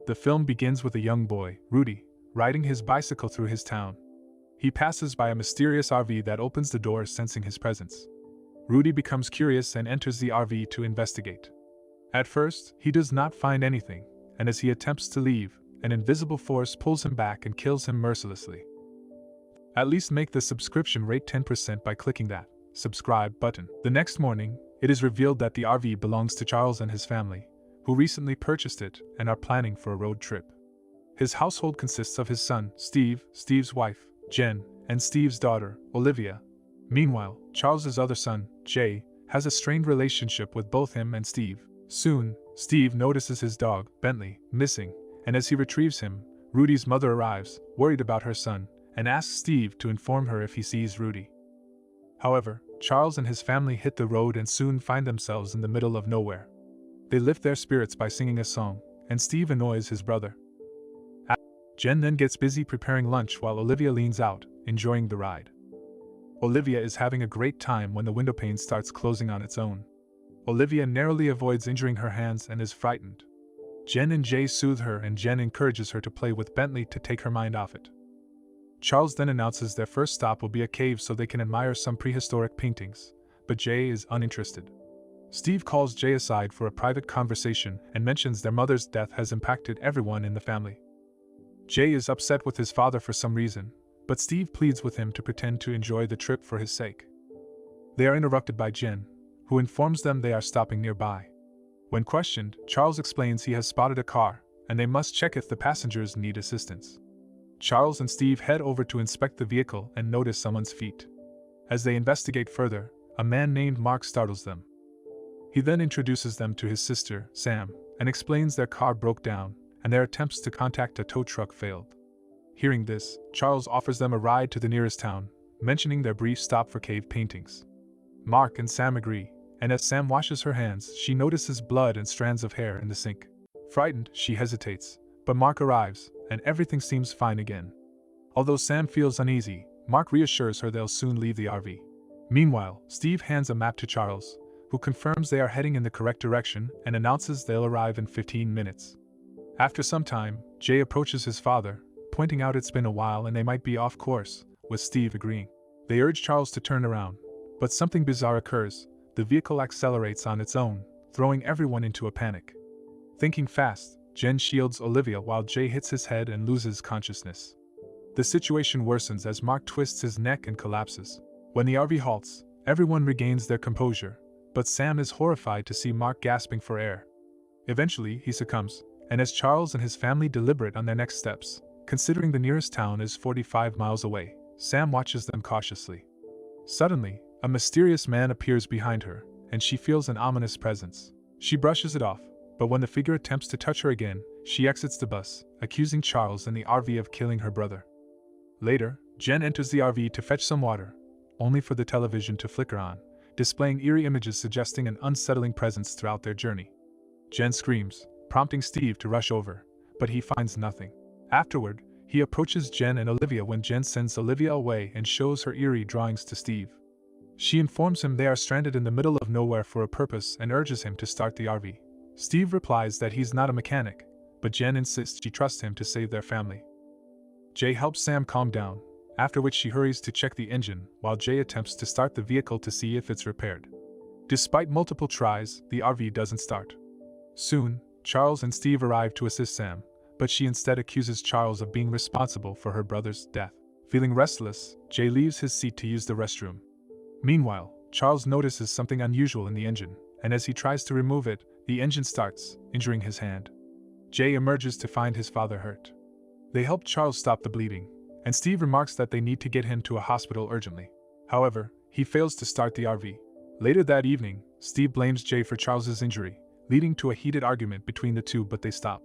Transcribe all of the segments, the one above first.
The film begins with a young boy, Rudy, riding his bicycle through his town. He passes by a mysterious RV that opens the door, sensing his presence. Rudy becomes curious and enters the RV to investigate. At first, he does not find anything, and as he attempts to leave, an invisible force pulls him back and kills him mercilessly. At least make the subscription rate 10% by clicking that subscribe button. The next morning, it is revealed that the RV belongs to Charles and his family, who recently purchased it and are planning for a road trip. His household consists of his son, Steve, Steve's wife, Jen, and Steve's daughter, Olivia. Meanwhile, Charles's other son, Jay, has a strained relationship with both him and Steve. Soon, Steve notices his dog, Bentley, missing, and as he retrieves him, Rudy's mother arrives, worried about her son, and asks Steve to inform her if he sees Rudy. However, Charles and his family hit the road and soon find themselves in the middle of nowhere. They lift their spirits by singing a song, and Steve annoys his brother. Jen then gets busy preparing lunch while Olivia leans out, enjoying the ride. Olivia is having a great time when the windowpane starts closing on its own. Olivia narrowly avoids injuring her hands and is frightened. Jen and Jay soothe her, and Jen encourages her to play with Bentley to take her mind off it. Charles then announces their first stop will be a cave so they can admire some prehistoric paintings, but Jay is uninterested. Steve calls Jay aside for a private conversation and mentions their mother's death has impacted everyone in the family. Jay is upset with his father for some reason, but Steve pleads with him to pretend to enjoy the trip for his sake. They are interrupted by Jen, who informs them they are stopping nearby. When questioned, Charles explains he has spotted a car, and they must check if the passengers need assistance. Charles and Steve head over to inspect the vehicle and notice someone's feet. As they investigate further, a man named Mark startles them. He then introduces them to his sister, Sam, and explains their car broke down, and their attempts to contact a tow truck failed. Hearing this, Charles offers them a ride to the nearest town, mentioning their brief stop for cave paintings. Mark and Sam agree, and as Sam washes her hands, she notices blood and strands of hair in the sink. Frightened, she hesitates, but Mark arrives, and everything seems fine again. Although Sam feels uneasy, Mark reassures her they'll soon leave the RV. Meanwhile, Steve hands a map to Charles, who confirms they are heading in the correct direction and announces they'll arrive in 15 minutes. After some time, Jay approaches his father, pointing out it's been a while and they might be off course, with Steve agreeing. They urge Charles to turn around, but something bizarre occurs. The vehicle accelerates on its own, throwing everyone into a panic. Thinking fast, Jen shields Olivia while Jay hits his head and loses consciousness. The situation worsens as Mark twists his neck and collapses. When the RV halts, everyone regains their composure, but Sam is horrified to see Mark gasping for air. Eventually, he succumbs, and as Charles and his family deliberate on their next steps, considering the nearest town is 45 miles away, Sam watches them cautiously. Suddenly, a mysterious man appears behind her, and she feels an ominous presence. She brushes it off, but when the figure attempts to touch her again, she exits the bus, accusing Charles and the RV of killing her brother. Later, Jen enters the RV to fetch some water, only for the television to flicker on, displaying eerie images suggesting an unsettling presence throughout their journey. Jen screams, prompting Steve to rush over, but he finds nothing. Afterward, he approaches Jen and Olivia when Jen sends Olivia away and shows her eerie drawings to Steve. She informs him they are stranded in the middle of nowhere for a purpose and urges him to start the RV. Steve replies that he's not a mechanic, but Jen insists she trusts him to save their family. Jay helps Sam calm down, after which she hurries to check the engine while Jay attempts to start the vehicle to see if it's repaired. Despite multiple tries, the RV doesn't start. Soon, Charles and Steve arrive to assist Sam, but she instead accuses Charles of being responsible for her brother's death. Feeling restless, Jay leaves his seat to use the restroom. Meanwhile, Charles notices something unusual in the engine, and as he tries to remove it, the engine starts, injuring his hand. Jay emerges to find his father hurt. They help Charles stop the bleeding, and Steve remarks that they need to get him to a hospital urgently. However, he fails to start the RV. Later that evening, Steve blames Jay for Charles's injury, leading to a heated argument between the two, but they stop.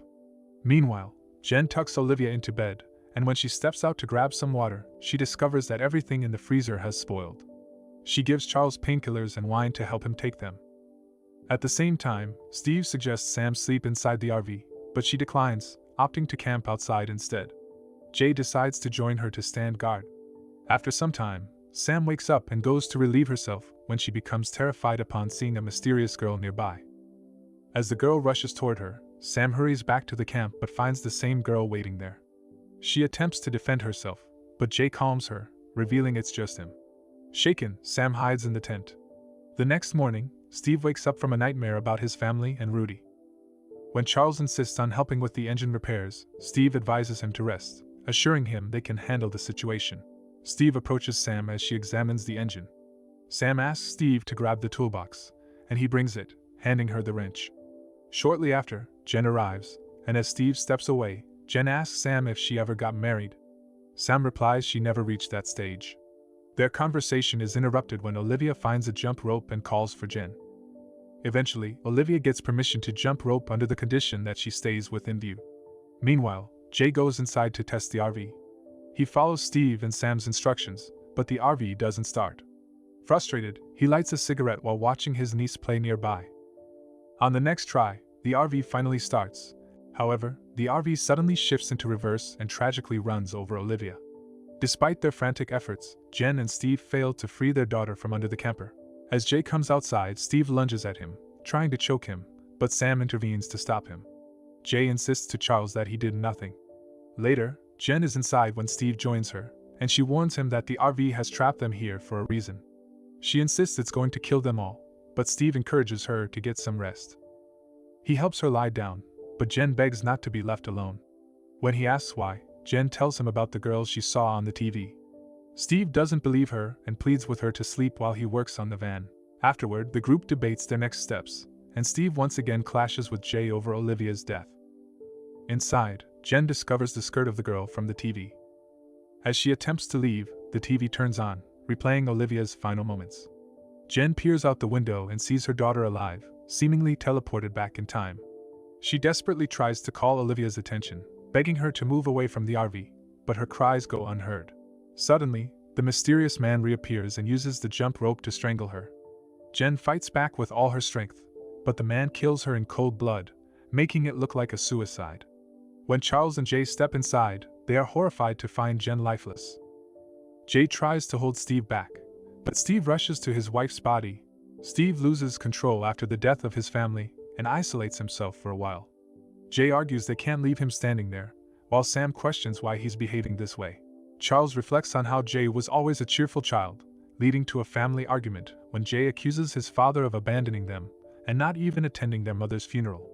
Meanwhile, Jen tucks Olivia into bed, and when she steps out to grab some water, she discovers that everything in the freezer has spoiled. She gives Charles painkillers and wine to help him take them. At the same time, Steve suggests Sam sleep inside the RV, but she declines, opting to camp outside instead. Jay decides to join her to stand guard. After some time, Sam wakes up and goes to relieve herself when she becomes terrified upon seeing a mysterious girl nearby. As the girl rushes toward her, Sam hurries back to the camp but finds the same girl waiting there. She attempts to defend herself, but Jay calms her, revealing it's just him. Shaken, Sam hides in the tent. The next morning, Steve wakes up from a nightmare about his family and Rudy. When Charles insists on helping with the engine repairs, Steve advises him to rest, assuring him they can handle the situation. Steve approaches Sam as she examines the engine. Sam asks Steve to grab the toolbox, and he brings it, handing her the wrench. Shortly after, Jen arrives, and as Steve steps away, Jen asks Sam if she ever got married. Sam replies she never reached that stage. Their conversation is interrupted when Olivia finds a jump rope and calls for Jen. Eventually, Olivia gets permission to jump rope under the condition that she stays within view. Meanwhile, Jay goes inside to test the RV. He follows Steve and Sam's instructions, but the RV doesn't start. Frustrated, he lights a cigarette while watching his niece play nearby. On the next try, the RV finally starts. However, the RV suddenly shifts into reverse and tragically runs over Olivia. Despite their frantic efforts, Jen and Steve fail to free their daughter from under the camper. As Jay comes outside, Steve lunges at him, trying to choke him, but Sam intervenes to stop him. Jay insists to Charles that he did nothing. Later, Jen is inside when Steve joins her, and she warns him that the RV has trapped them here for a reason. She insists it's going to kill them all, but Steve encourages her to get some rest. He helps her lie down, but Jen begs not to be left alone. When he asks why, Jen tells him about the girl she saw on the TV. Steve doesn't believe her and pleads with her to sleep while he works on the van. Afterward, the group debates their next steps, and Steve once again clashes with Jay over Olivia's death. Inside, Jen discovers the skirt of the girl from the TV. As she attempts to leave, the TV turns on, replaying Olivia's final moments. Jen peers out the window and sees her daughter alive, seemingly teleported back in time. She desperately tries to call Olivia's attention, begging her to move away from the RV, but her cries go unheard. Suddenly, the mysterious man reappears and uses the jump rope to strangle her. Jen fights back with all her strength, but the man kills her in cold blood, making it look like a suicide. When Charles and Jay step inside, they are horrified to find Jen lifeless. Jay tries to hold Steve back, but Steve rushes to his wife's body. Steve loses control after the death of his family and isolates himself for a while. Jay argues they can't leave him standing there, while Sam questions why he's behaving this way. Charles reflects on how Jay was always a cheerful child, leading to a family argument when Jay accuses his father of abandoning them and not even attending their mother's funeral.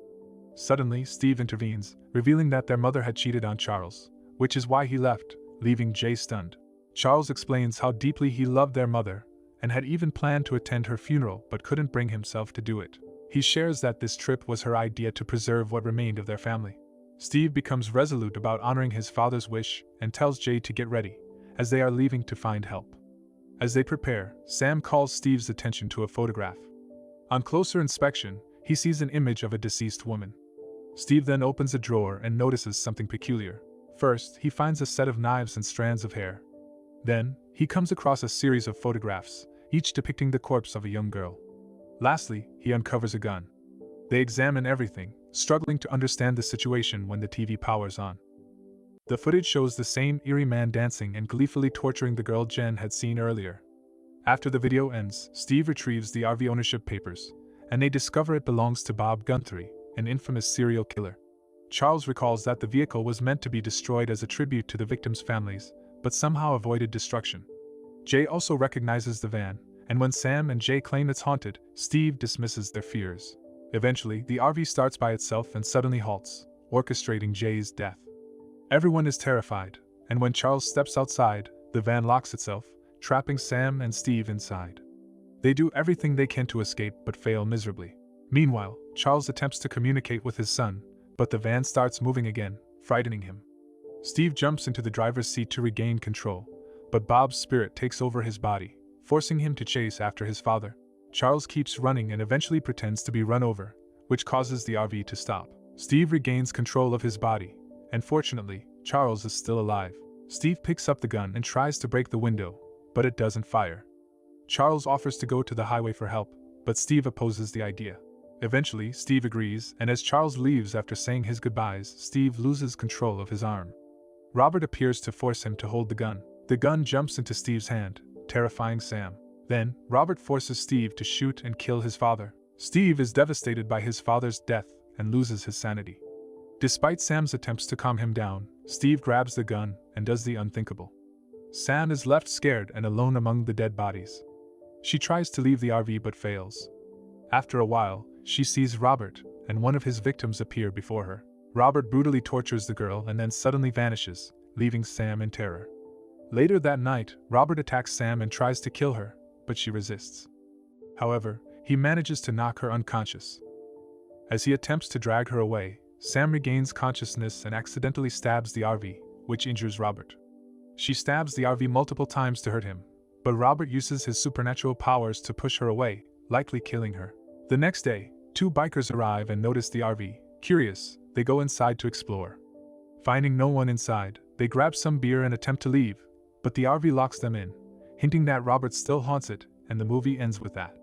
Suddenly, Steve intervenes, revealing that their mother had cheated on Charles, which is why he left, leaving Jay stunned. Charles explains how deeply he loved their mother and had even planned to attend her funeral but couldn't bring himself to do it. He shares that this trip was her idea to preserve what remained of their family. Steve becomes resolute about honoring his father's wish and tells Jay to get ready, as they are leaving to find help. As they prepare, Sam calls Steve's attention to a photograph. On closer inspection, he sees an image of a deceased woman. Steve then opens a drawer and notices something peculiar. First, he finds a set of knives and strands of hair. Then, he comes across a series of photographs, each depicting the corpse of a young girl. Lastly, he uncovers a gun. They examine everything, struggling to understand the situation when the TV powers on. The footage shows the same eerie man dancing and gleefully torturing the girl Jen had seen earlier. After the video ends, Steve retrieves the RV ownership papers, and they discover it belongs to Bob Guthrie, an infamous serial killer. Charles recalls that the vehicle was meant to be destroyed as a tribute to the victims' families, but somehow avoided destruction. Jay also recognizes the van, and when Sam and Jay claim it's haunted, Steve dismisses their fears. Eventually, the RV starts by itself and suddenly halts, orchestrating Jay's death. Everyone is terrified, and when Charles steps outside, the van locks itself, trapping Sam and Steve inside. They do everything they can to escape but fail miserably. Meanwhile, Charles attempts to communicate with his son, but the van starts moving again, frightening him. Steve jumps into the driver's seat to regain control, but Bob's spirit takes over his body, forcing him to chase after his father. Charles keeps running and eventually pretends to be run over, which causes the RV to stop. Steve regains control of his body, and fortunately, Charles is still alive. Steve picks up the gun and tries to break the window, but it doesn't fire. Charles offers to go to the highway for help, but Steve opposes the idea. Eventually, Steve agrees, and as Charles leaves after saying his goodbyes, Steve loses control of his arm. Robert appears to force him to hold the gun. The gun jumps into Steve's hand, terrifying Sam. Then, Robert forces Steve to shoot and kill his father. Steve is devastated by his father's death and loses his sanity. Despite Sam's attempts to calm him down, Steve grabs the gun and does the unthinkable. Sam is left scared and alone among the dead bodies. She tries to leave the RV but fails. After a while, she sees Robert, and one of his victims appear before her. Robert brutally tortures the girl and then suddenly vanishes, leaving Sam in terror. Later that night, Robert attacks Sam and tries to kill her, but she resists. However, he manages to knock her unconscious. As he attempts to drag her away, Sam regains consciousness and accidentally stabs the RV, which injures Robert. She stabs the RV multiple times to hurt him, but Robert uses his supernatural powers to push her away, likely killing her. The next day, two bikers arrive and notice the RV. Curious, they go inside to explore. Finding no one inside, they grab some beer and attempt to leave, but the RV locks them in, hinting that Robert still haunts it, and the movie ends with that.